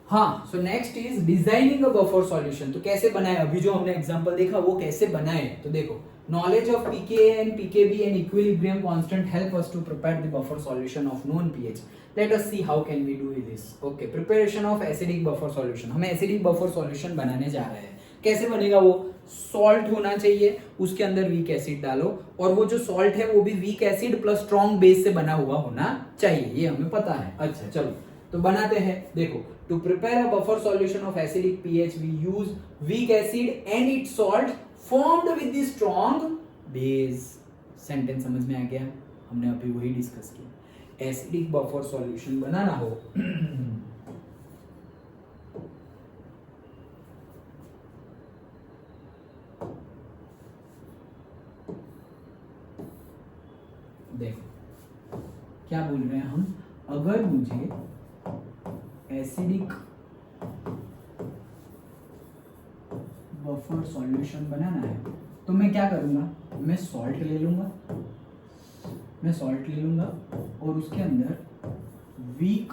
हाँ, so next is designing a buffer solution. तो कैसे बनाए, अभी जो हमने एग्जांपल देखा वो कैसे बनाए, तो देखो knowledge of pKa and pKb and equilibrium constant help us to prepare the buffer solution of known pH. Let us see how can we do this. Okay, preparation of acidic buffer solution. हम acidic buffer solution बनाने जा रहे हैं। कैसे बनेगा वो, salt होना चाहिए, उसके अंदर वीक एसिड डालो, और वो जो सॉल्ट है वो भी weak acid plus strong base से बना हुआ होना चाहिए, ये हमें पता है। अच्छा चलो तो बनाते हैं। देखो, to prepare a buffer solution of acidic pH we use weak acid and its salt formed with the strong base. Sentence समझ में आ गया, हमने अभी वही डिस्कस किया। एसिडिक बफर सॉल्यूशन बनाना हो देखो क्या बोल रहे हैं हम, अगर मुझे एसिडिक बफर सॉल्यूशन बनाना है तो मैं क्या करूंगा, मैं सॉल्ट ले लूंगा और उसके अंदर वीक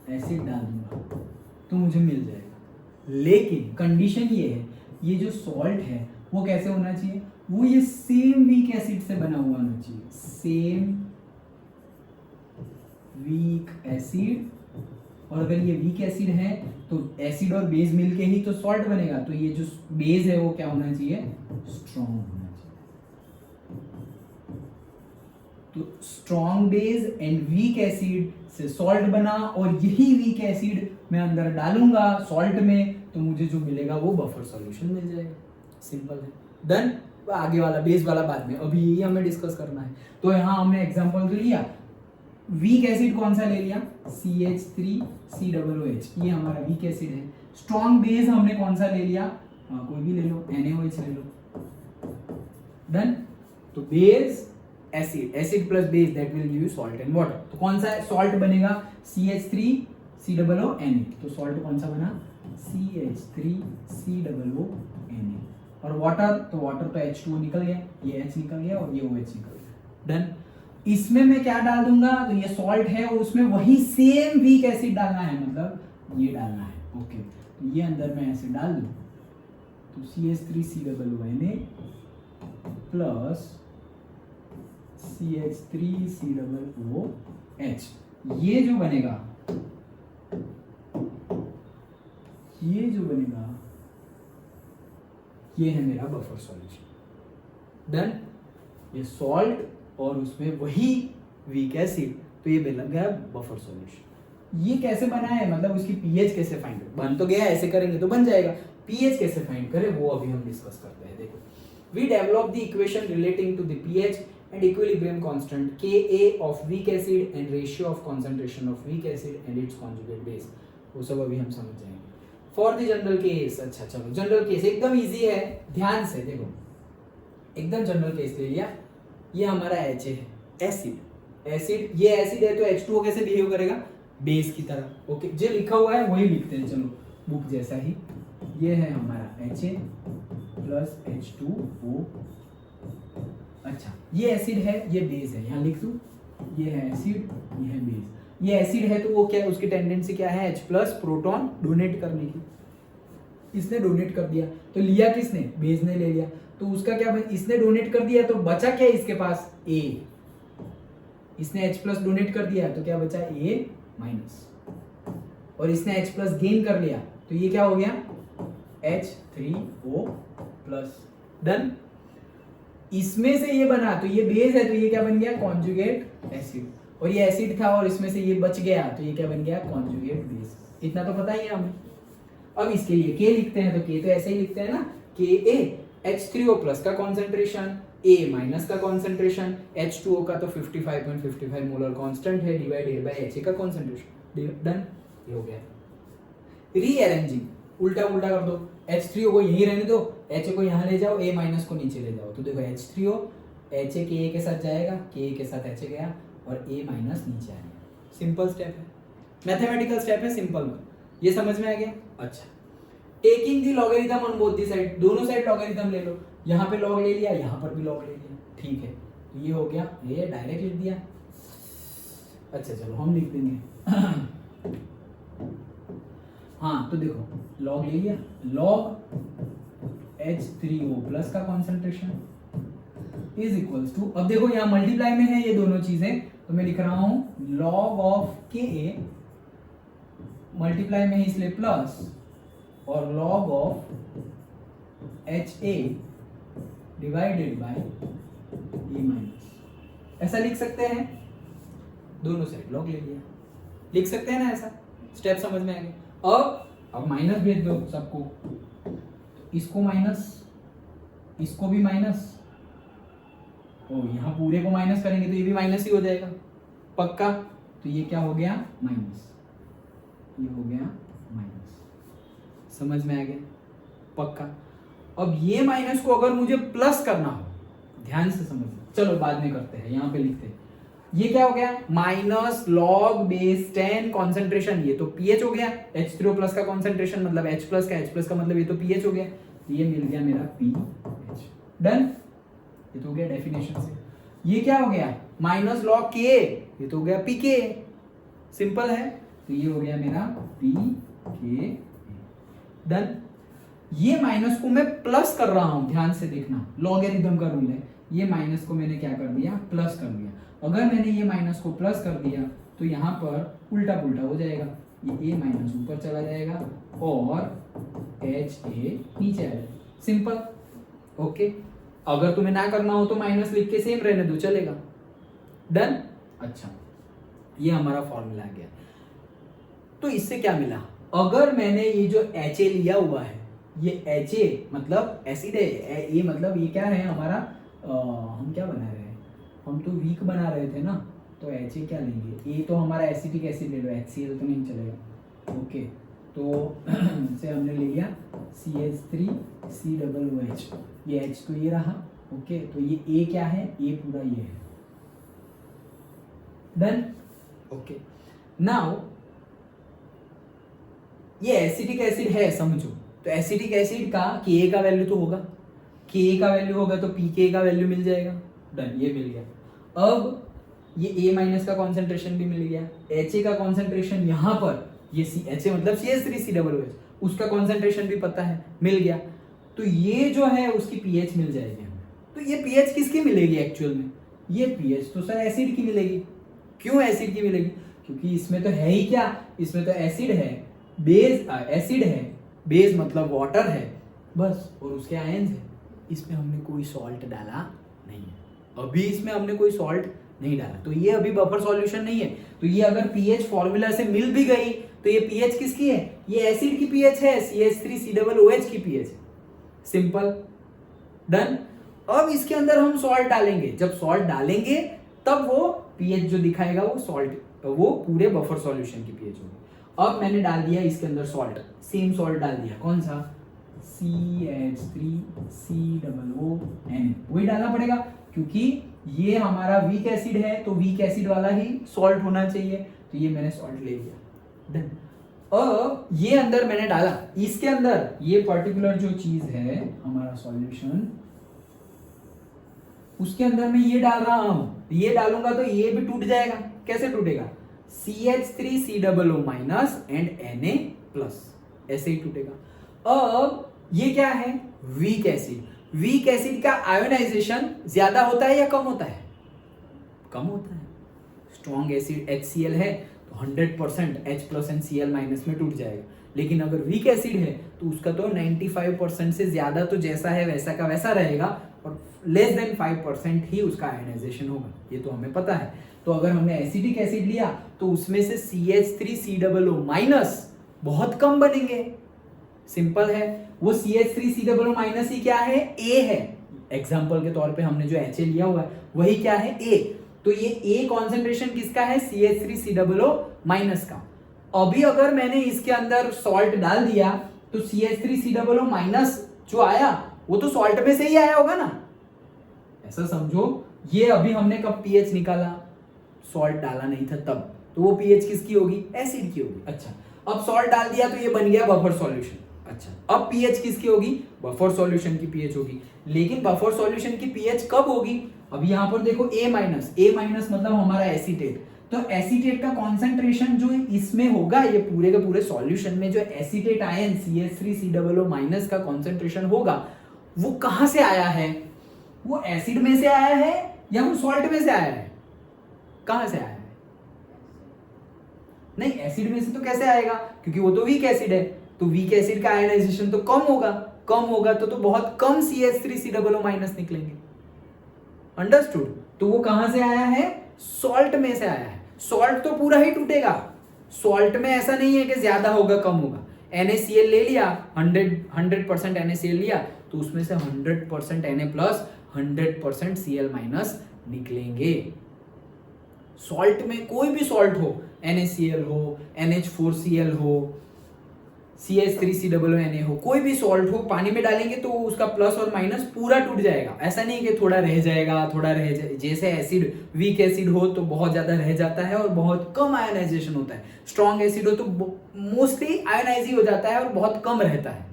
एसिड डाल दूंगा तो मुझे मिल जाएगा। लेकिन कंडीशन ये है, ये जो सॉल्ट है वो कैसे होना चाहिए, वो ये सेम वीक एसिड से बना हुआ होना चाहिए, सेम वीक एसिड। और अगर ये वीक एसिड है तो एसिड और बेस मिलके ही तो सॉल्ट बनेगा, तो ये जो बेस है वो क्या होना चाहिए, स्ट्रॉन्ग होना चाहिए। तो strong base and weak acid से सॉल्ट बना, और यही वीक एसिड मैं अंदर डालूंगा सॉल्ट में, तो मुझे जो मिलेगा वो बफर सॉल्यूशन मिल जाएगा। सिंपल है, डन। आगे वाला बेस वाला बाद में, अभी यही हमें डिस्कस करना है। तो यहाँ हमने एग्जांपल तो लिया, वीक एसिड कौन सा ले लिया, CH3COOH, ये हमारा वीक एसिड है। स्ट्रॉन्ग बेस हमने कौन सा ले लिया, कोई भी ले लो, NaOH ले लो, डन। तो base acid, acid plus base that will give you salt and water. तो कौन सा सॉल्ट बनेगा, CH3COONA। तो सॉल्ट कौन सा बना, CH3COONA। और वाटर, तो वाटर तो H2O निकल गया, ये H निकल गया और ये OH निकल गया, डन। इसमें मैं क्या डाल दूंगा, तो ये सॉल्ट है और उसमें वही सेम वीक एसिड डालना है, मतलब ये डालना है। ओके, तो ये अंदर मैं ऐसे डाल दूं, तो CH3COONA प्लस CH3COOH, ये जो बनेगा ये है मेरा बफर सॉल्यूशन, डन। ये सॉल्ट और उसमें वही वीक एसिड, तो ये बन गया बफर सॉल्यूशन। ये कैसे बना है, मतलब उसकी पीएच कैसे फाइंड, बन तो गया, ऐसे करेंगे तो बन जाएगा। पीएच कैसे फाइंड करें वो अभी हम डिस्कस करते हैं। देखो, we develop the equation relating to the pH and equilibrium constant Ka of weak acid and ratio of concentration of weak acid and its conjugate base, वो सब अभी हम समझ जाएंगे। फॉर द जनरल केस, अच्छा चलो जनरल केस एकदम easy है, ध्यान से देखो, एकदम जनरल केस ले लिया। ये हमारा H है, एसिड, ये एसिड है तो H2O कैसे बिहेव करेगा, बेस की तरह। ओके, जो लिखा हुआ है वही लिखते हैं, चलो बुक जैसा ही। ये है हमारा HA प्लस H2O। अच्छा, ये एसिड है, ये बेस है, यहाँ लिख दूं, ये है एसिड, ये है बेस। ये एसिड है तो वो क्या है, उसकी टेंडेंसी क्या है, H प्लस प्रोटॉन डोनेट करने की। इसने डोनेट कर दिया तो लिया किसने, बेस ने ले लिया, तो उसका क्या, इसने डोनेट कर दिया तो बचा क्या इसके पास, A। इसने H प्लस डोनेट कर दिया तो क्या बचा, A माइनस, और इसने H प्लस गेन कर लिया तो ये क्या हो गया, H3O प्लस, डन। इसमें से ये बना तो ये बेस है तो ये क्या बन गया, कॉन्जुगेट एसिड, और ये एसिड था और इसमें से ये बच गया तो ये क्या बन गया, कॉन्जुगेट बेस। इतना तो पता ही है हमें। अब इसके लिए K लिखते हैं तो K तो ऐसे ही लिखते हैं ना, Ka H3O प्लस का कॉन्सेंट्रेशन, A माइनस का कॉन्सेंट्रेशन, H2O का तो 55.55 मोलर कांस्टेंट है, डिवाइडेड बाय HA का कॉन्सेंट्रेशन, डन। ये हो गया। रीअरेंजिंग, उल्टा उल्टा कर दो, H3O को यहीं रहने दो, HA को यहाँ ले जाओ, A माइनस को नीचे ले जाओ, तो देखो H3O HA के A के साथ जाएगा, K के साथ HA गया और A माइनस नीचे आ गया। सिंपल स्टेप है, मैथमेटिकल स्टेप है, सिंपल वन। ये समझ में आ गया। अच्छा, taking the logarithm on both the side, दोनों साइड लॉगरिथम ले लो, यहाँ पे लॉग ले लिया, यहाँ पर भी लॉग ले लिया, ठीक है। तो ये हो गया, ये डायरेक्ट लिख दिया। अच्छा चलो हम लिख देंगे हाँ तो देखो log ले लिया, log H3O प्लस का कॉन्सेंट्रेशन इज इक्वल्स टू, अब देखो यहाँ मल्टीप्लाई में है ये दोनों चीजें, तो मैं लिख रहा हूं log ऑफ Ka, मल्टीप्लाई में है इसलिए प्लस, और log of HA divided by A minus, ऐसा लिख सकते हैं, दोनों साइड log ले लिया, लिख सकते हैं ना ऐसा, स्टेप समझ में आएंगे। अब माइनस भेज दो सबको, तो इसको माइनस, इसको भी माइनस, और यहाँ पूरे को माइनस करेंगे तो ये भी माइनस ही हो जाएगा पक्का, तो ये क्या हो गया माइनस, ये हो गया माइनस, समझ में आ गया पक्का। अब ये माइनस को अगर मुझे प्लस करना हो, ध्यान से समझना, चलो बाद में करते हैं, यहाँ पे लिखते हैं, ये क्या हो गया माइनस लॉग बेस 10 कॉन्सेंट्रेशन, ये तो पीएच हो गया, H3O प्लस का कॉन्सेंट्रेशन मतलब H प्लस का मतलब ये तो पीएच हो गया, तो ये मिल गया मेरा पीएच, डन, ये तो हो गया डेफिनेशन से। ये क्या हो गया माइनस लॉग के, ये तो हो गया पी के, सिंपल है, तो ये हो गया मेरा पी के, डन। ये माइनस को मैं प्लस कर रहा हूं, ध्यान से देखना, लॉगरिथम का रूल है, ये माइनस को मैंने क्या कर दिया प्लस कर दिया, अगर मैंने ये माइनस को प्लस कर दिया तो यहाँ पर उल्टा पुल्टा हो जाएगा, ये a माइनस ऊपर चला जाएगा और HA नीचे आ जाएगा, सिंपल, ओके। अगर तुम्हें ना करना हो तो माइनस लिख के सेम रहने दो, चलेगा, डन। अच्छा, ये हमारा फॉर्मूला आ गया। तो इससे क्या मिला, अगर मैंने ये जो HA लिया हुआ है, ये HA मतलब एसिड है, ये मतलब ये क्या है हमारा, हम क्या बना रहे हैं, हम तो वीक बना रहे थे ना, तो HA क्या लेंगे, A तो हमारा एसिटिक एसिड ले लो, HCl तो नहीं चलेगा, ओके। तो से हमने ले लिया CH3COOH, ये H तो ये रहा, ओके, तो ये A क्या है, A पूरा ये है, डन, ओके। नाउ ये एसिटिक एसिड है समझो, तो एसिटिक एसिड का Ka का वैल्यू तो होगा, Ka का वैल्यू होगा तो Pk का वैल्यू मिल जाएगा, डन, ये मिल गया। अब ये A माइनस का कॉन्सेंट्रेशन भी मिल गया, HA का कॉन्सेंट्रेशन यहाँ पर, ये HA मतलब CH3COOH, उसका कॉन्सेंट्रेशन भी पता है, मिल गया, तो ये जो है उसकी pH मिल जाएगी हमें। तो ये pH किसकी मिलेगी एक्चुअल में, ये pH तो सर एसिड की मिलेगी। क्यों एसिड की मिलेगी, क्योंकि इसमें तो है ही क्या, इसमें तो एसिड है, बेस एसिड है, बेस मतलब वाटर है बस, और उसके आयंस है, इसमें हमने कोई सॉल्ट डाला नहीं है, अभी इसमें हमने कोई सॉल्ट नहीं डाला, तो ये अभी बफर सॉल्यूशन नहीं है। तो ये अगर pH फॉर्मूला से मिल भी गई तो ये pH किसकी है, ये एसिड की pH है, CH3COOH की pH है, सिंपल, डन। अब इसके अंदर हम सॉल्ट डालेंगे, जब सॉल्ट डालेंगे तब वो pH जो दिखाएगा वो सॉल्ट, वो पूरे बफर सॉल्यूशन की pH होगी। अब मैंने डाल दिया इसके अंदर सॉल्ट, सेम सॉल्ट डाल दिया, कौन सा, CH3COON, वही डालना पड़ेगा क्योंकि ये हमारा वीक एसिड है, तो वीक एसिड वाला ही सॉल्ट होना चाहिए, तो ये मैंने सॉल्ट ले लिया, डन। अब ये अंदर मैंने डाला, इसके अंदर ये पर्टिकुलर जो चीज है हमारा सॉल्यूशन, उसके अंदर मैं ये डाल रहा हूं, ये डालूंगा तो ये भी टूट जाएगा, कैसे टूटेगा, CH3COO minus and Na plus, ऐसे ही टूटेगा। अब ये क्या है, वीक एसिड, वीक एसिड का आयोनाइजेशन ज्यादा होता है या कम होता है, कम होता है। स्ट्रॉन्ग एसिड HCl है तो 100% H plus and Cl minus में टूट जाएगा, लेकिन अगर वीक एसिड है तो उसका तो 95% से ज्यादा तो जैसा है वैसा का वैसा रहेगा, और लेस देन 5% ही उसका आयोनाइजेशन होगा, ये तो हमें पता है। तो अगर हमने एसिडिक एसिड लिया तो उसमें से CH3COO माइनस बहुत कम बनेंगे, सिंपल है, वो CH3COO माइनस ही क्या है, A है, एग्जाम्पल के तौर पे हमने जो HA लिया हुआ है वही क्या है, A, तो ये A कॉन्सेंट्रेशन किसका है, CH3COO माइनस का। अभी अगर मैंने इसके अंदर सॉल्ट डाल दिया तो CH3COO माइनस जो आया वो तो सॉल्ट में से ही आया होगा ना, ऐसा समझो। ये अभी हमने कब pH निकाला, सॉल्ट डाला नहीं था तब, तो वो pH किसकी होगी, एसिड की होगी। अच्छा, अब सॉल्ट डाल दिया तो ये बन गया बफर सॉल्यूशन। अच्छा, अब pH किसकी होगी, बफर सॉल्यूशन की pH होगी, लेकिन बफर सॉल्यूशन की pH कब होगी, अब यहाँ पर देखो A माइनस मतलब हमारा एसीटेट, तो एसीटेट का कॉन्सेंट्रेशन जो इसमें होगा, ये पूरे के पूरे सॉल्यूशन में जो एसीटेट आयन CH3COO माइनस का कॉन्सेंट्रेशन होगा, वो कहां से आया है? वो एसिड में से आया है या वो सॉल्ट में से आया है? कहां से आया है? नहीं, एसिड में से तो कैसे आएगा, क्योंकि वो तो वीक एसिड है, तो वीक एसिड का आयनाइजेशन तो कम होगा, कम होगा तो बहुत कम CH3COO माइनस निकलेंगे। अंडरस्टूड? तो वो कहां से आया है? सॉल्ट में से आया है। सॉल्ट तो पूरा ही टूटेगा, सॉल्ट में ऐसा नहीं है कि ज्यादा होगा कम होगा। NaCl ले लिया, 100% NaCl लिया, तो उसमें से 100% Na प्लस 100% Cl माइनस निकलेंगे। सॉल्ट में कोई भी सॉल्ट हो, NaCl हो, NH4Cl हो, CH3COO हो, कोई भी सॉल्ट हो, पानी में डालेंगे तो उसका प्लस और माइनस पूरा टूट जाएगा। ऐसा नहीं कि थोड़ा रह जाएगा, थोड़ा रह जाए, जैसे एसिड वीक एसिड हो तो बहुत ज्यादा रह जाता है और बहुत कम आयनाइजेशन होता है। स्ट्रॉन्ग एसिड हो तो मोस्टली आयनाइज ही हो जाता है और बहुत कम रहता है।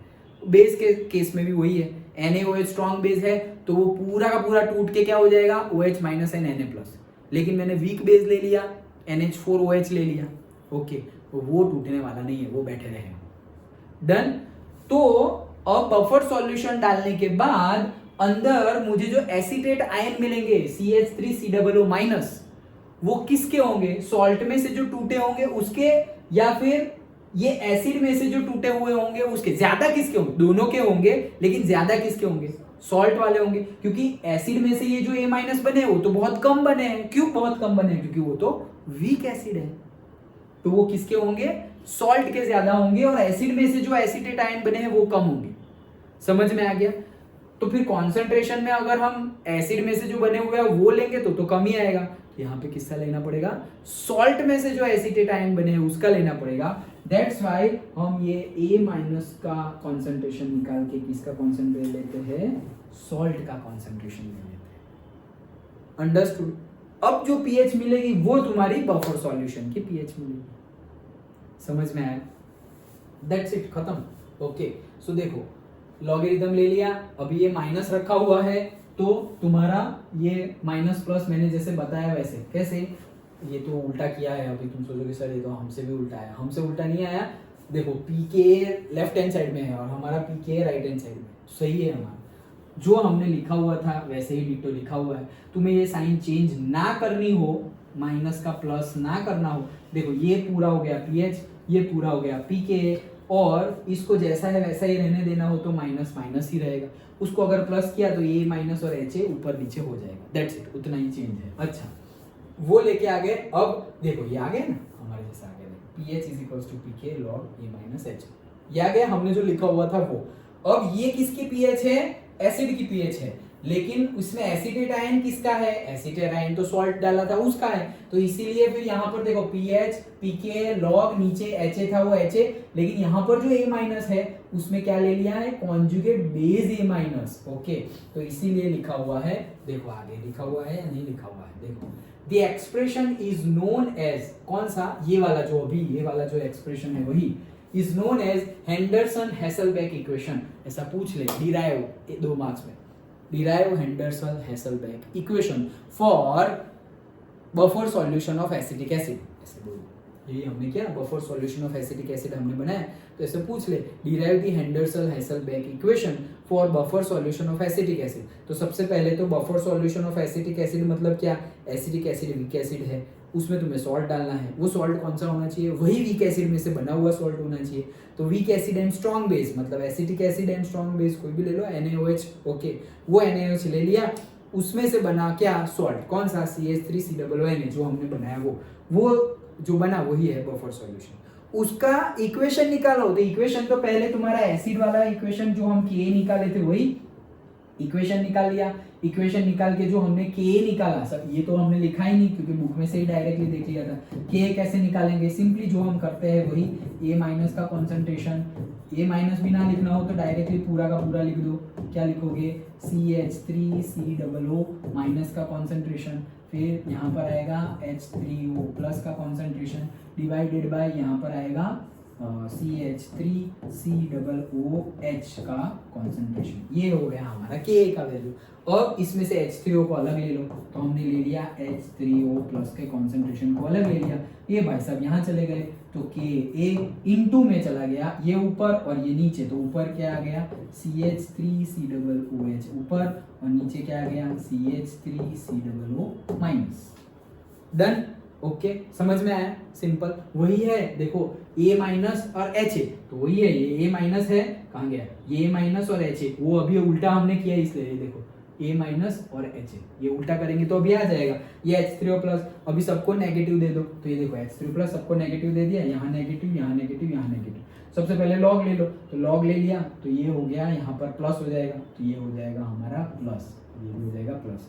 बेस के केस में भी वही है, NaOH स्ट्रॉन्ग बेस है तो वो पूरा का पूरा टूट के क्या हो जाएगा? OH minus and Na plus. लेकिन मैंने वीक बेस ले लिया, NH4OH ले लिया, ओके, तो वो टूटने वाला नहीं है, वो बैठे रहेगा। डन। तो अब बफर सॉल्यूशन डालने के बाद अंदर मुझे जो एसीटेट आयन मिलेंगे CH3COO माइनस, वो किसके होंगे? सॉल्ट में से जो टूटे होंगे उसके, या फिर ये एसिड में से जो टूटे हुए होंगे उसके? ज्यादा किसके होंगे? दोनों के होंगे, लेकिन ज्यादा किसके होंगे? सॉल्ट वाले होंगे, क्योंकि एसिड में से ये जो A माइनस बने वो तो बहुत कम बने हैं। क्यों बहुत कम बने हैं? क्योंकि वो तो वीक एसिड है, तो वो किसके होंगे? सॉल्ट के ज्यादा होंगे, और एसिड में से जो एसीटेट आयन बने हैं वो कम होंगे। समझ में आ गया? तो फिर कॉन्सेंट्रेशन में अगर हम एसिड में से जो बने हुए हैं वो लेंगे तो कम ही आएगा। तो यहाँ पे किसका लेना पड़ेगा? सॉल्ट में से जो एसीटेट आयन बने हैं उसका लेना पड़ेगा। दैट्स वाई हम ये A माइनस का कॉन्सेंट्रेशन निकाल के किसका कॉन्सेंट्रेशन लेते हैं? सॉल्ट का कॉन्सेंट्रेशन ले लेते हैं। अंडरस्टूड? अब जो पीएच मिलेगी वो तुम्हारी बफर सॉल्यूशन की पीएच मिलेगी। समझ में आया? दैट्स इट, खत्म। ओके, सो देखो, लॉगरिथम ले लिया, अभी ये माइनस रखा हुआ है तो तुम्हारा ये माइनस प्लस मैंने जैसे बताया वैसे। कैसे? ये तो उल्टा किया है। अभी तुम सोचोगे सर ये तो हमसे भी उल्टा आया। हमसे उल्टा नहीं आया। देखो, पीके लेफ्ट हैंड साइड में है और हमारा पीके राइट हैंड साइड में, सही है हमारा। जो हमने लिखा हुआ था वैसे ही डिटो लिखा हुआ है। तुम्हें ये साइन चेंज ना करनी हो, माइनस का प्लस ना करना हो, देखो ये पूरा हो गया पीएच, ये पूरा हो गया पीके, और इसको जैसा है वैसा ही रहने देना हो तो माइनस माइनस ही रहेगा। उसको अगर प्लस किया तो ये माइनस और एच ऊपर नीचे हो जाएगा। दैट्स इट, उतना ही चेंज है। अच्छा, वो लेके आ गए। अब देखो ये आ गया ना, हमारे जैसा आ गया, pH is equals to pK log A minus H. ये आ गया हमने जो लिखा हुआ था वो। अब ये किसकी पीएच है? एसिड की पीएच है, लेकिन उसमें एसीटेट आयन किसका है? एसीटेट आयन तो सॉल्ट डाला था उसका है, तो इसीलिए फिर यहाँ पर देखो पीएच पीके लॉग नीचे एच था वो एच, लेकिन यहाँ पर जो ए माइनस है उसमें क्या ले लिया है? कॉन्जुगेट बेस ए माइनस। ओके, तो इसीलिए लिखा हुआ है, देखो आगे लिखा हुआ है या नहीं लिखा हुआ है, देखो the expression is known as, कौन सा? ये वाला जो अभी ये वाला जो एक्सप्रेशन है वही इज नोन एज हेंडरसन-हेसलबैक इक्वेशन। ऐसा पूछ ले, डिराइव 2 मार्क्स में, derive Henderson-Hasselbalch equation for buffer solution of acetic acid। ऐसे बोलो, यही हमने किया, buffer solution of acetic acid हमने बनाया, तो ऐसे पूछ ले, derive the Henderson Hasselbalch equation for buffer solution of acetic acid. तो सबसे पहले तो buffer solution of acetic acid मतलब क्या? एसिटिक एसिड वीक एसिड है, उसमें तुम्हें सॉल्ट डालना है। वो सॉल्ट कौन सा होना चाहिए? वही वीक एसिड में से बना हुआ सॉल्ट होना चाहिए। तो weak acid and strong base, मतलब acetic acid and strong base कोई भी ले लो, NaOH। ओके, वो NaOH ले लिया, उसमें से बना क्या? सॉल्ट। कौन सा? CH3COO जो हमने बनाया वो जो बना वही है बफर सॉल्यूशन। उसका इक्वेशन निकालो। तो इक्वेशन तो पहले तुम्हारा एसिड वाला इक्वेशन जो हम के निकाले थे वही इक्वेशन निकाल लिया। इक्वेशन निकाल के जो हमने के निकाला, सब ये तो हमने लिखा ही नहीं क्योंकि बुक में से ही डायरेक्टली देख लिया था। के कैसे निकालेंगे? सिंपली जो हम करते हैं वही, ए माइनस का कॉन्सेंट्रेशन, ए माइनस भी ना लिखना हो तो डायरेक्टली पूरा का पूरा लिख दो। क्या लिखोगे? CH3COO माइनस का कॉन्सेंट्रेशन, फिर यहाँ पर आएगा H3O प्लस का कॉन्सेंट्रेशन डिवाइडेड बाय यहाँ पर आएगा CH3COOH का कॉन्सेंट्रेशन, ये हो गया हमारा Ka का वैल्यू। अब इसमें से H3O को अलग ले लो, तो हमने ले लिया H3O प्लस के कॉन्सेंट्रेशन को अलग ले लिया, ये भाई साहब यहाँ चले गए, तो Ka इंटू में चला गया, ये ऊपर और ये नीचे, तो ऊपर क्या आ गया CH3COOH ऊपर और नीचे क्या आ गया CH3COO माइनस। डन, ओके, समझ में आया, सिंपल वही है। देखो A माइनस और H है, तो वही है, ये A माइनस है, कहाँ गया ये A माइनस और H है, वो अभी उल्टा हमने किया इसलिए, ये देखो A माइनस और H है, ये उल्टा करेंगे तो अभी आ जाएगा ये H3O प्लस, अभी सबको नेगेटिव दे दो, तो ये देखो H3O प्लस सबको नेगेटिव दे दिया, यहाँ नेगेटिव यहाँ नेगेटिव यहाँ नेगेटिव, सबसे पहले लॉग ले लो, तो लॉग ले लिया तो ये हो गया, यहाँ पर प्लस हो जाएगा, तो ये हो जाएगा हमारा प्लस, ये भी हो जाएगा प्लस।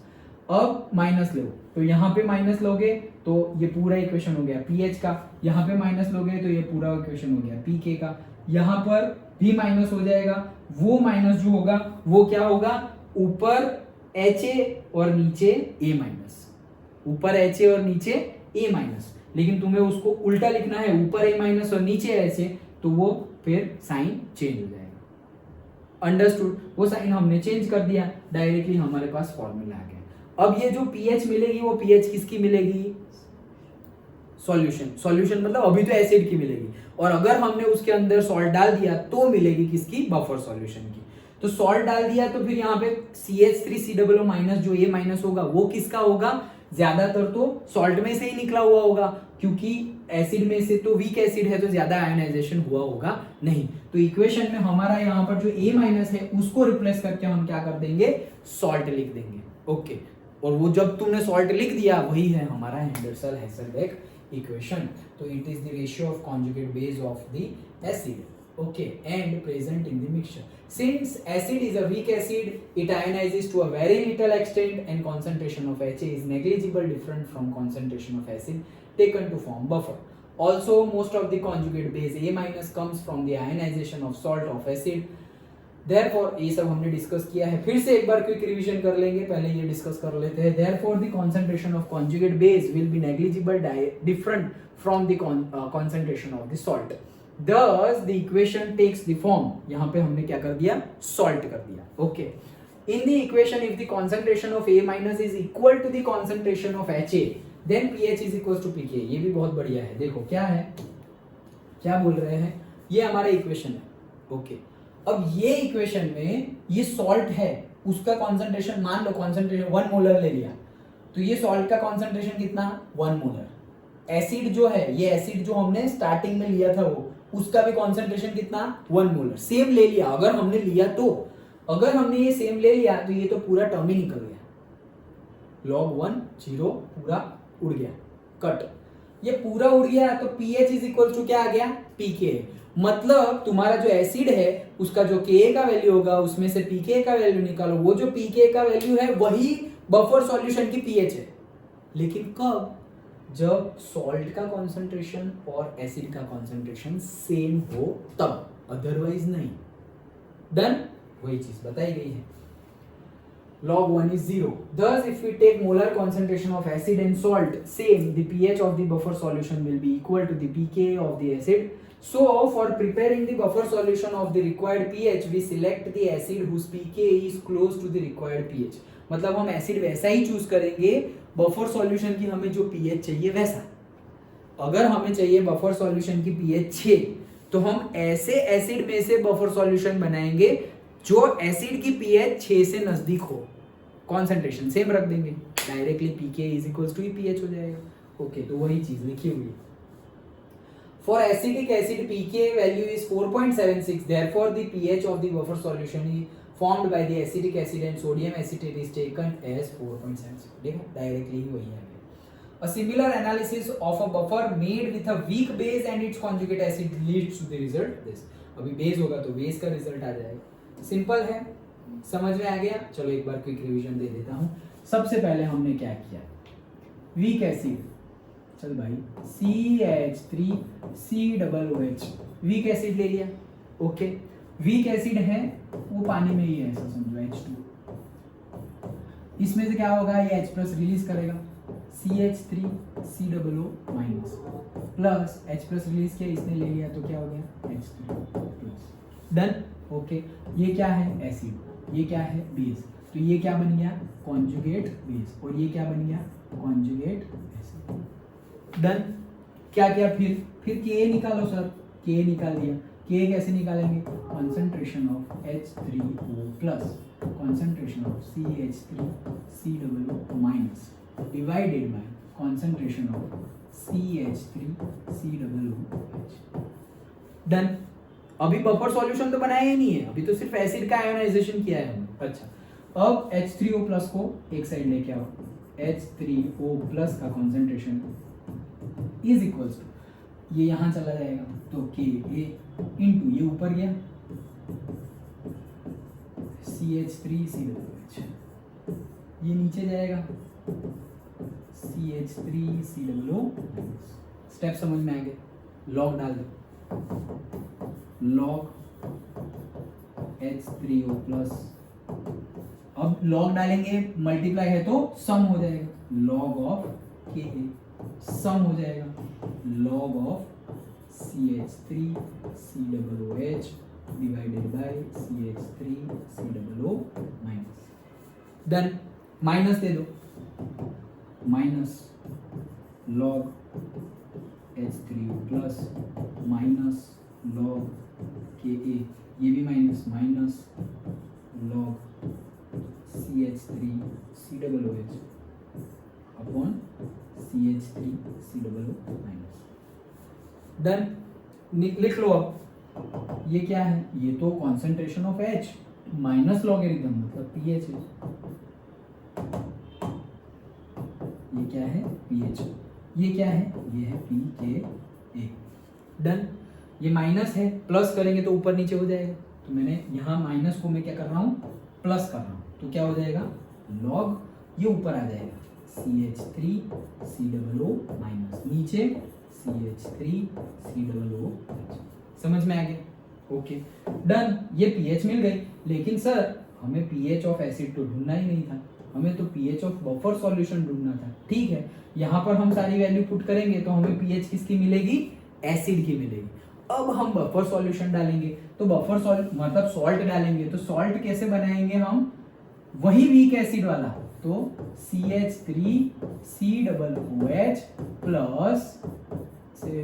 अब माइनस लो, तो यहाँ पे माइनस लोगे तो ये पूरा इक्वेशन हो गया pH का, यहाँ पे माइनस लोगे तो ये पूरा इक्वेशन हो गया pK का, यहाँ पर भी माइनस हो जाएगा, वो माइनस जो होगा वो क्या होगा, ऊपर HA और नीचे A माइनस, ऊपर HA और नीचे A माइनस, लेकिन तुम्हें उसको उल्टा लिखना है, ऊपर A माइनस और नीचे HA, तो वो फिर साइन चेंज हो जाएगा। अंडरस्टूड, वो साइन हमने चेंज कर दिया, डायरेक्टली हमारे पास फॉर्मूला आ गया। अब ये जो pH मिलेगी वो pH किसकी मिलेगी, सॉल्यूशन मतलब अभी तो एसिड की मिलेगी, और अगर हमने उसके अंदर सॉल्ट डाल दिया तो मिलेगी किसकी, बफर सॉल्यूशन की। तो सॉल्ट डाल दिया तो फिर यहाँ पे CH3COO माइनस जो A माइनस होगा वो किसका होगा, ज्यादातर तो सॉल्ट में से ही निकला हुआ होगा, क्योंकि एसिड में से तो वीक एसिड है तो ज्यादा आयोनाइजेशन हुआ होगा नहीं, तो इक्वेशन में हमारा यहाँ पर जो A माइनस है उसको रिप्लेस करके हम क्या कर देंगे, सॉल्ट लिख देंगे। ओके, और वो जब तुमने सॉल्ट लिख दिया वही है हमारा हेंडरसन-हेसलबेक इक्वेशन। तो it is the ratio of conjugate base of the acid, okay, and present in the mixture. Since acid is a weak acid, it ionizes to a very little extent and concentration of HA is negligible, different from concentration of acid taken to form buffer. Also, most of the conjugate base A minus comes from the ionization of salt of acid. Therefore, ये सब हमने discuss किया है, फिर से एक बार quick revision कर लेंगे, पहले ये डिस्कस कर लेते हैं। Therefore, the concentration of conjugate base will be negligible, different from the concentration of the salt. Thus, the equation takes the form, यहाँ पे हमने क्या कर दिया, salt कर दिया। Okay. In the equation, if the concentration of A minus is equal to the concentration of HA, then pH is equals to pK। ये भी बहुत बढ़िया है, देखो क्या है, क्या बोल रहे हैं, ये हमारा इक्वेशन है। ओके, अब ये इक्वेशन में ये सॉल्ट है, उसका कॉन्सेंट्रेशन मान लो कॉन्सेंट्रेशन 1 मोलर ले लिया, तो ये सॉल्ट का कॉन्सेंट्रेशन कितना, 1 मोलर। एसिड जो है, ये एसिड जो हमने स्टार्टिंग में लिया था वो, उसका भी कॉन्सेंट्रेशन कितना, 1 मोलर। सेम ले लिया, अगर हमने लिया तो, अगर हमने ये सेम ले लिया तो ये तो पूरा टर्म ही निकल गया, log 1 0 पूरा उड़ गया, कट, ये पूरा उड़ गया, तो pH इज इक्वल टू क्या आ गया, pK। मतलब तुम्हारा जो एसिड है उसका जो Ka का वैल्यू होगा उसमें से pK का वैल्यू निकालो, वो जो pK का वैल्यू है वही बफर सॉल्यूशन की pH है, लेकिन कब, जब सॉल्ट का कॉन्सेंट्रेशन और एसिड का कॉन्सेंट्रेशन सेम हो तब, अदरवाइज नहीं। डन, वही चीज बताई गई है। log 1 is 0. Thus, if we take molar concentration of acid and salt same, the pH of the buffer solution will be equal to the pK of the acid. So, for preparing the buffer solution of the required pH, we select the acid whose pK is close to the required pH. मतलब हम acid वैसा ही choose करेंगे, buffer solution की हमें जो pH चाहिए वैसा। अगर हमें चाहिए बफर सॉल्यूशन की पीएच 6, तो हम ऐसे एसिड में से बफर सॉल्यूशन बनाएंगे जो एसिड की पीएच 6 से नजदीक हो, कॉन्सेंट्रेशन सेम रख देंगे, directly pK is equals to pH हो जाएगा। ओके, तो वही चीज लिखी हुई है। For acidic acid pK value is 4.76, therefore the pH of the buffer solution is formed by the acetic acid and sodium acetate is taken as 4.76। देखो directly ही वही है। A similar analysis of a buffer made with a weak base and its conjugate acid leads to the result this। अभी base होगा तो base का result आ जाएगा। Simple है, समझ में आ गया। चलो एक बार क्विक रिवीजन दे देता हूँ। सबसे पहले हमने क्या किया, वीक एसिड, चल भाई CH3COOH वीक एसिड ले लिया। ओके, वीक एसिड है वो पानी में ही है, ऐसा समझो H2। इसमें से क्या होगा, ये H+ रिलीज करेगा, CH3COO minus plus H plus release किया, इसने ले लिया तो क्या हो गया H3 प्लस। डन। ओके, ये क्या है एसिड, ये क्या है बेस, तो ये क्या बन गया कॉन्जुगेट बेस, और ये क्या बन गया कॉन्जुगेट एसिड। डन। क्या किया फिर के निकालो सर, के निकाल दिया। के कैसे निकालेंगे, concentration of H3O plus concentration of CH3COO minus divided by concentration of CH3COOH। Done. अभी बफर सॉल्यूशन तो बनाया ही नहीं है, अभी तो सिर्फ एसिड का आयोनाइजेशन किया है हमने। अच्छा, अब H3O प्लस को एक साइड लेके आओ, H3O प्लस का कॉन्सेंट्रेशन इज इक्वल्स टू, ये यहां चला जाएगा तो Ka इंटू ये ऊपर गया CH3COOH, ये नीचे जाएगा CH3COO। स्टेप समझ में आ गए, लॉग डाल दो, लॉग H3O प्लस, अब लॉग डालेंगे मल्टीप्लाई है तो सम हो जाएगा, लॉग ऑफ Ka सम हो जाएगा, log of CH3COOH divided by CH3COO minus. Done. Minus दे दो, minus log H3O plus minus log Ka, ये भी minus, minus log CH3COOH upon CH3COO minus. Done. लिख लो अब, ये क्या है, ये तो concentration of H minus logarithm मतलब pH है, ये क्या है pH, ये क्या है, ये है pKa। डन। ये माइनस है, प्लस करेंगे तो ऊपर नीचे हो जाएगा, तो मैंने यहाँ माइनस को मैं क्या कर रहा हूँ प्लस कर रहा हूँ, तो क्या हो जाएगा लॉग, ये ऊपर आ जाएगा CH3COO माइनस, नीचे CH3COO। समझ में आ गया, ओके डन। ये pH मिल गई, लेकिन सर हमें pH ऑफ एसिड तो ढूंढना ही नहीं था, हमें तो pH ऑफ बफर सॉल्यूशन ढूंढना था। ठीक है, यहाँ पर हम सारी वैल्यू पुट करेंगे तो हमें pH किसकी मिलेगी, एसिड की मिलेगी। अब हम बफर सॉल्यूशन डालेंगे तो बफर मतलब सॉल्ट डालेंगे, तो सॉल्ट कैसे बनाएंगे हम, वही वीक एसिड वाला, तो CH3COOH plus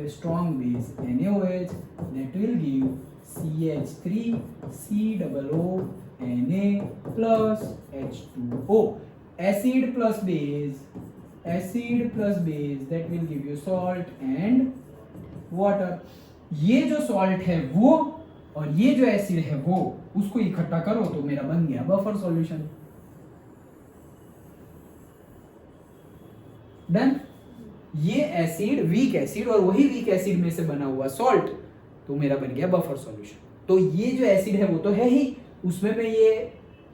strong base NaOH that will give CH3COO Na plus H2O, acid plus base that will give you salt and water। ये जो सॉल्ट है वो और ये जो एसिड है वो, उसको इकट्ठा करो तो मेरा बन गया बफर सॉल्यूशन। डन। ये एसिड वीक एसिड और वही वीक एसिड में से बना हुआ सॉल्ट, तो मेरा बन गया बफर सॉल्यूशन। तो ये जो एसिड है वो तो है ही, उसमें मैं ये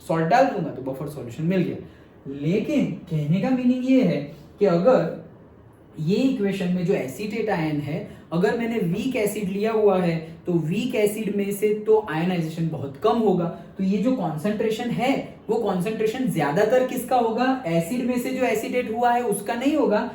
सॉल्ट डाल दूंगा तो बफर सॉल्यूशन मिल गया। लेकिन कहने का मीनिंग ये है कि अगर ये इक्वेशन में जो एसीटेट आयन है, अगर मैंने वीक एसिड लिया हुआ है तो वीक एसिड में से तो आयनाइजेशन बहुत कम होगा, तो ये जो कॉन्सेंट्रेशन है वो कॉन्सेंट्रेशन ज्यादातर किसका होगा, एसिड में से जो एसीटेट हुआ है उसका नहीं होगा।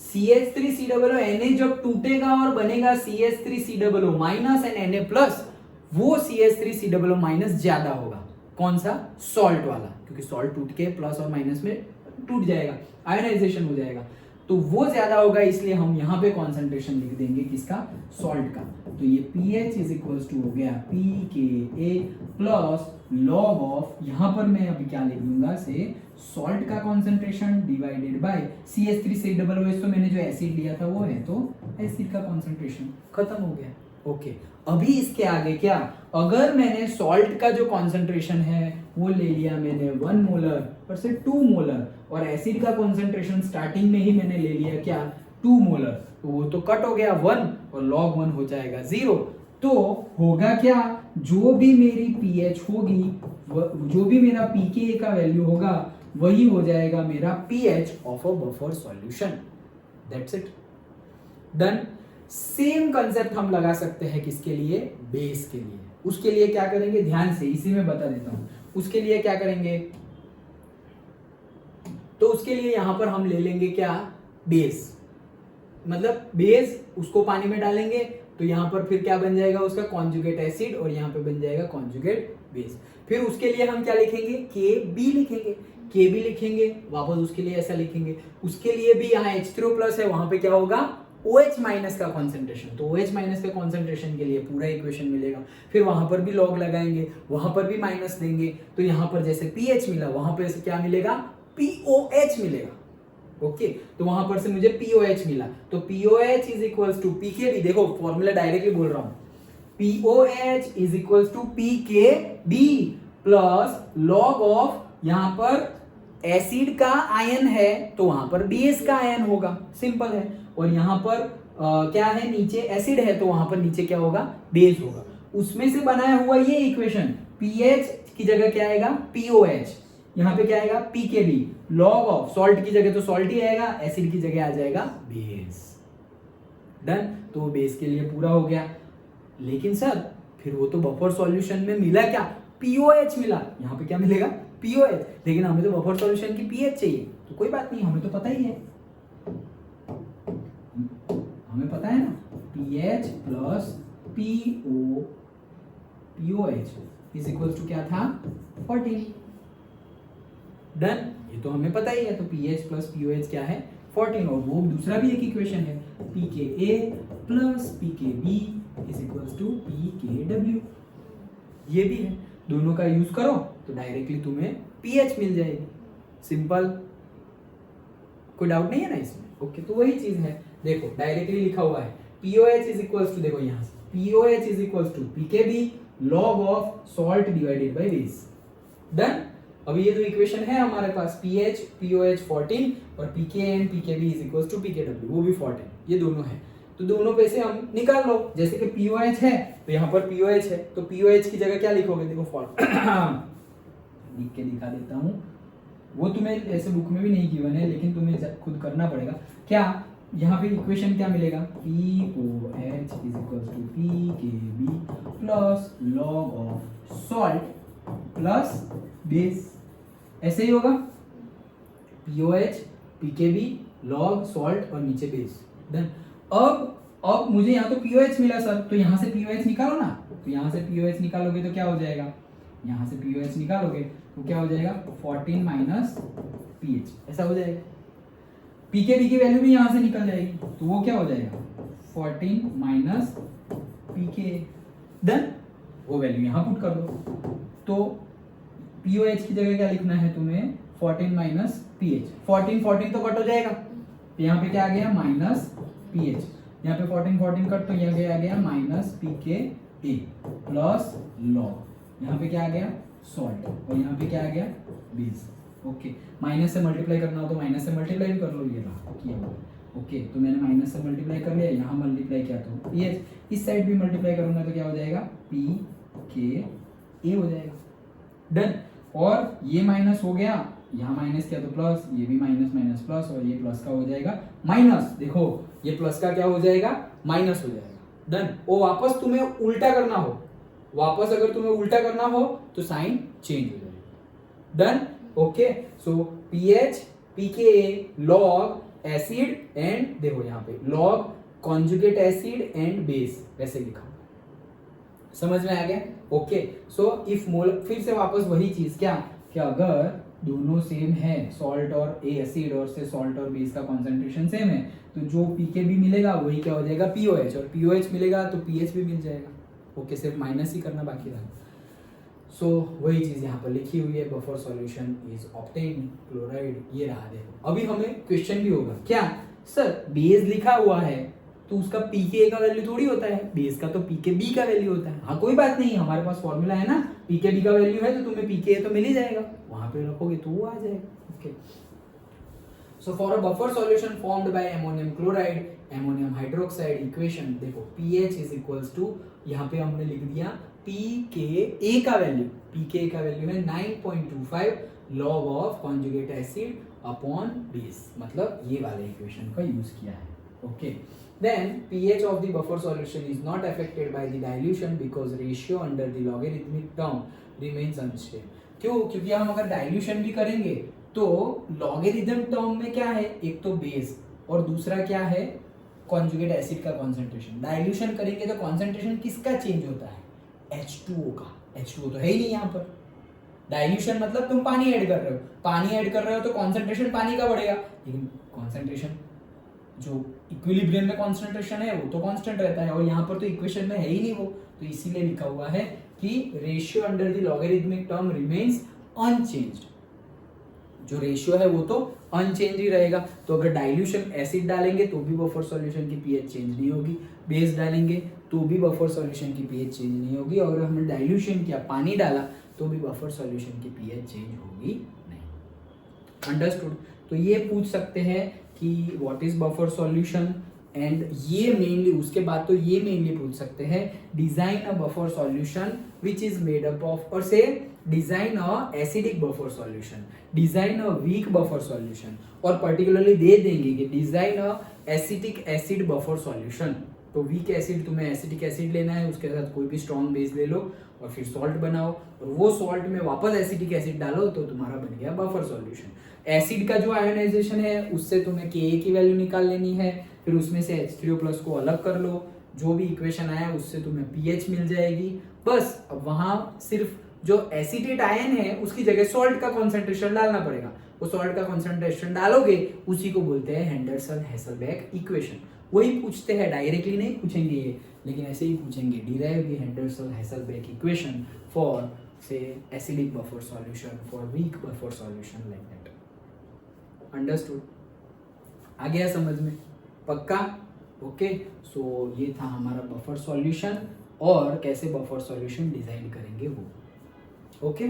CH3COO Na जब टूटेगा और बनेगा CH3COO minus and Na plus, वो CH3COO माइनस ज्यादा होगा। कौन सा, सॉल्ट वाला, क्योंकि सॉल्ट टूट के प्लस और माइनस में टूट जाएगा, आयनाइजेशन हो जाएगा, तो वो ज्यादा होगा, इसलिए हम यहाँ पे कॉन्सेंट्रेशन लिख देंगे किसका, सॉल्ट का। तो ये pH इज इक्वल्स टू हो गया pKa प्लस लॉग ऑफ, यहाँ पर मैं अभी क्या लिख दूंगा से सॉल्ट का कॉन्सेंट्रेशन डिवाइडेड बाय CH3COOH, तो मैंने जो एसिड लिया था वो है, तो एसिड का कॉन्सेंट्रेशन खत्म हो गया। ओके, अभी इसके आगे क्या, अगर मैंने सॉल्ट का जो कॉन्सेंट्रेशन है वो ले लिया मैंने 1 मोलर और से 2 मोलर, और एसिड का कॉन्सेंट्रेशन स्टार्टिंग में ही मैंने ले लिया क्या 2 मोलर, तो वो तो कट हो गया 1 और log 1 हो जाएगा 0। तो होगा क्या, जो भी मेरी pH होगी, जो भी मेरा pKa का वैल्यू होगा वही हो जाएगा मेरा pH of a buffer solution. That's it, done. Same concept हम लगा सकते हैं किसके लिए, बेस के लिए। उसके लिए क्या करेंगे, ध्यान से इसी में बता देता हूं। उसके लिए क्या करेंगे, तो उसके लिए यहां पर हम ले लेंगे क्या, बेस, मतलब बेस उसको पानी में डालेंगे तो यहाँ पर फिर क्या बन जाएगा उसका कॉन्जुगेट एसिड और यहाँ पे बन जाएगा कॉन्जुगेट बेस। फिर उसके लिए हम क्या लिखेंगे, के बी लिखेंगे, के बी लिखेंगे, वापस उसके लिए ऐसा लिखेंगे, उसके लिए भी यहाँ H3O प्लस है, वहां पे क्या होगा OH माइनस का कॉन्सेंट्रेशन, तो OH माइनस के कॉन्सेंट्रेशन के लिए पूरा इक्वेशन मिलेगा। फिर वहां पर भी लॉग लगाएंगे, वहां पर भी माइनस देंगे, तो यहाँ पर जैसे pH मिला वहां पर क्या मिलेगा, POH मिलेगा। ओके तो वहां पर से मुझे POH मिला, तो POH is equals to PKB, देखो फॉर्मूला डायरेक्टली बोल रहा हूं, POH is equals to PKB plus log of, यहां पर एसिड का आयन है तो वहां पर बेस का आयन होगा, सिंपल है। और यहाँ पर क्या है, नीचे एसिड है तो वहां पर नीचे क्या होगा, बेस होगा। उसमें से बनाया हुआ ये इक्वेशन, pH की जगह क्या आएगा, POH, यहाँ पे क्या आएगा PKB, लॉग ऑफ सॉल्ट की जगह तो सॉल्ट ही आएगा, एसिड की जगह आ जाएगा बेस। डन, तो बेस के लिए पूरा हो गया। लेकिन सर फिर वो तो बफर सॉल्यूशन में मिला क्या, POH मिला, यहाँ पे क्या मिलेगा POH, लेकिन हमें तो बफर सॉल्यूशन की pH चाहिए, तो कोई बात नहीं, हमें तो पता ही है, हमें पता है ना, pH plus POH is equal to क्या था 14। डन, ये तो हमें पता ही है, तो pH प्लस POH क्या है 14, और वो दूसरा भी एक इक्वेशन है, pKa plus pKb is equal to pKw, ये भी है, दोनों का यूज करो तो डायरेक्टली तुम्हें pH मिल जाएगी, सिंपल, कोई डाउट नहीं है ना इसमें। ओके तो वही चीज है, देखो डायरेक्टली लिखा हुआ है POH इज इक्वल टू, देखो यहाँ से POH is equal to PKB log of salt divided by base. Done, अभी ये जो इक्वेशन है हमारे पास pH POH 14 और pK and PKB is equal to PKW, वो भी 14, ये दोनों है, तो दोनों पे से हम निकाल लो। जैसे कि POH है तो यहाँ पर POH है, तो POH की जगह क्या लिखोगे, देखो लिख के दिखा देता हूँ, वो तुम्हें ऐसे बुक में भी नहीं गिवन है, लेकिन तुम्हें खुद करना पड़ेगा। क्या यहाँ पे इक्वेशन क्या मिलेगा, POH is equal to PKB plus log of salt plus base, ऐसे ही होगा, POH PKB लॉग सॉल्ट और नीचे बेस। देन अब मुझे यहाँ तो POH मिला सर, तो यहाँ से POH निकालो ना, तो यहाँ से POH निकालोगे तो क्या हो जाएगा, यहाँ से POH निकालोगे तो क्या हो जाएगा 14 माइनस pH, ऐसा हो जाएगा। PKB की वैल्यू भी यहाँ से निकल जाएगी, तो वो क्या हो जाएगा 14 माइनस PK। देन वो वैल्यू यहाँ पुट कर दो, तो POH की जगह क्या लिखना है तुम्हें 14 माइनस pH, 14 तो कट हो जाएगा, तो यहाँ पे क्या आ गया माइनस pH, यहाँ पे 14 कट, तो यहाँ पे आ गया माइनस PKA प्लस लॉग, यहाँ पे क्या आ गया सॉल्ट, और यहाँ पे क्या आ गया बेस। ओके माइनस से मल्टीप्लाई करना हो तो माइनस से मल्टीप्लाई भी कर लो, ये रहा किया हुआ। ओके तो मैंने माइनस से मल्टीप्लाई कर लिया, यहाँ मल्टीप्लाई किया तो pH, इस साइड भी मल्टीप्लाई करूंगा तो क्या हो जाएगा PKA हो जाएगा। डन, और ये माइनस हो गया, यहाँ माइनस किया तो प्लस, ये भी माइनस माइनस प्लस, और ये प्लस का हो जाएगा माइनस, देखो ये प्लस का क्या हो जाएगा माइनस हो जाएगा। डन, और वापस तुम्हें उल्टा करना हो, वापस अगर तुम्हें उल्टा करना हो तो साइन चेंज हो जाएगा। Done, okay so pH PKA log acid and, देखो यहाँ पे log conjugate acid and base, वैसे लिखा, समझ में आ गया। ओके सो इफ मोल, फिर से वापस वही चीज, क्या क्या अगर दोनों सेम है, सॉल्ट और एसिड और से सॉल्ट और बेस का कॉन्सेंट्रेशन सेम है, तो जो PKB मिलेगा वही क्या हो जाएगा POH, और POH मिलेगा तो pH भी मिल जाएगा। ओके सिर्फ माइनस ही करना बाकी रहा। सो वही चीज यहाँ पर लिखी हुई है, buffer solution is obtained chloride, ये रहा। देखो अभी हमें क्वेश्चन भी होगा, क्या सर बेस लिखा हुआ है तो उसका PKA का वैल्यू थोड़ी होता है, बेस का तो PKB का वैल्यू होता है। हाँ कोई बात नहीं, हमारे पास फॉर्मूला है ना, PKB का वैल्यू है तो तुम्हें PKA तो मिल ही जाएगा, वहां पे रखोगे तो वो आ जाएगा। Okay so for a buffer solution formed by ammonium chloride ammonium hydroxide equation, देखो pH इज इक्वल्स टू, यहाँ पे हमने लिख दिया PKA का वैल्यू, PKA का वैल्यू है 9.25 log of conjugate acid upon base, मतलब ये वाले इक्वेशन का यूज किया है। Okay then pH of the buffer solution is not affected by the dilution because ratio under the logarithmic term remains unchanged। क्यों, क्योंकि हम अगर डाइल्यूशन भी करेंगे तो लॉगरिथम टर्म में क्या है, एक तो बेस और दूसरा क्या है, कॉन्जुगेट एसिड का कॉन्सेंट्रेशन। डाइल्यूशन करेंगे तो कॉन्सेंट्रेशन किसका चेंज होता है, H2O का। H2O तो है ही नहीं यहाँ पर। डाइल्यूशन मतलब तुम पानी ऐड कर रहे हो, पानी ऐड कर रहे हो तो कॉन्सेंट्रेशन पानी का बढ़ेगा, लेकिन कॉन्सेंट्रेशन जो इक्विलिब्रियम में कॉन्सेंट्रेशन है वो तो कांस्टेंट रहता है, और यहाँ पर तो इक्वेशन में है ही नहीं वो, तो इसीलिए लिखा हुआ है कि ratio under the logarithmic term remains unchanged. जो रेशियो है वो तो अनचेंज ही रहेगा। तो अगर डाइल्यूशन एसिड डालेंगे तो भी बफर सॉल्यूशन की पीएच चेंज नहीं होगी, बेस डालेंगे तो भी बफर सॉल्यूशन की पीएच चेंज नहीं होगी, और अगर हमने डाइल्यूशन किया, पानी डाला, तो भी बफर सॉल्यूशन की पीएच चेंज होगी नहीं। अंडरस्टूड। तो ये पूछ सकते हैं कि what is buffer solution, and ये मेनली, उसके बाद तो ये मेनली पूछ सकते हैं design a buffer solution which is made up of, और से design a acidic buffer solution, design a weak buffer solution, और पर्टिकुलरली दे देंगे कि design a acetic acid buffer solution. तो वीक एसिड तुम्हें एसिटिक एसिड लेना है, उसके साथ कोई भी स्ट्रॉन्ग बेस ले लो और फिर सॉल्ट बनाओ, और वो सॉल्ट में वापस एसिटिक एसिड डालो, तो तुम्हारा बन गया बफर सॉल्यूशन। एसिड का जो आयोनाइजेशन है उससे तुम्हें Ka की वैल्यू निकाल लेनी है, फिर उसमें से H3O+ को अलग कर लो, जो भी इक्वेशन आया उससे तुम्हें पीएच मिल जाएगी। बस अब वहां सिर्फ जो एसिटेट आयन है उसकी जगह सॉल्ट का कॉन्सेंट्रेशन डालना पड़ेगा, वो सॉल्ट का कॉन्सेंट्रेशन डालोगे उसी को बोलते हैं हेंडरसन-हेसलबैक इक्वेशन। वही पूछते हैं, डायरेक्टली नहीं पूछेंगे ये, लेकिन ऐसे ही पूछेंगे, derive the Henderson Hasselbalch equation for say acidic buffer solution, for weak buffer solution, like that. Understood, आ गया समझ में, पक्का? ओके, सो ये था हमारा बफर सॉल्यूशन और कैसे बफर सॉल्यूशन डिजाइन करेंगे वो। ओके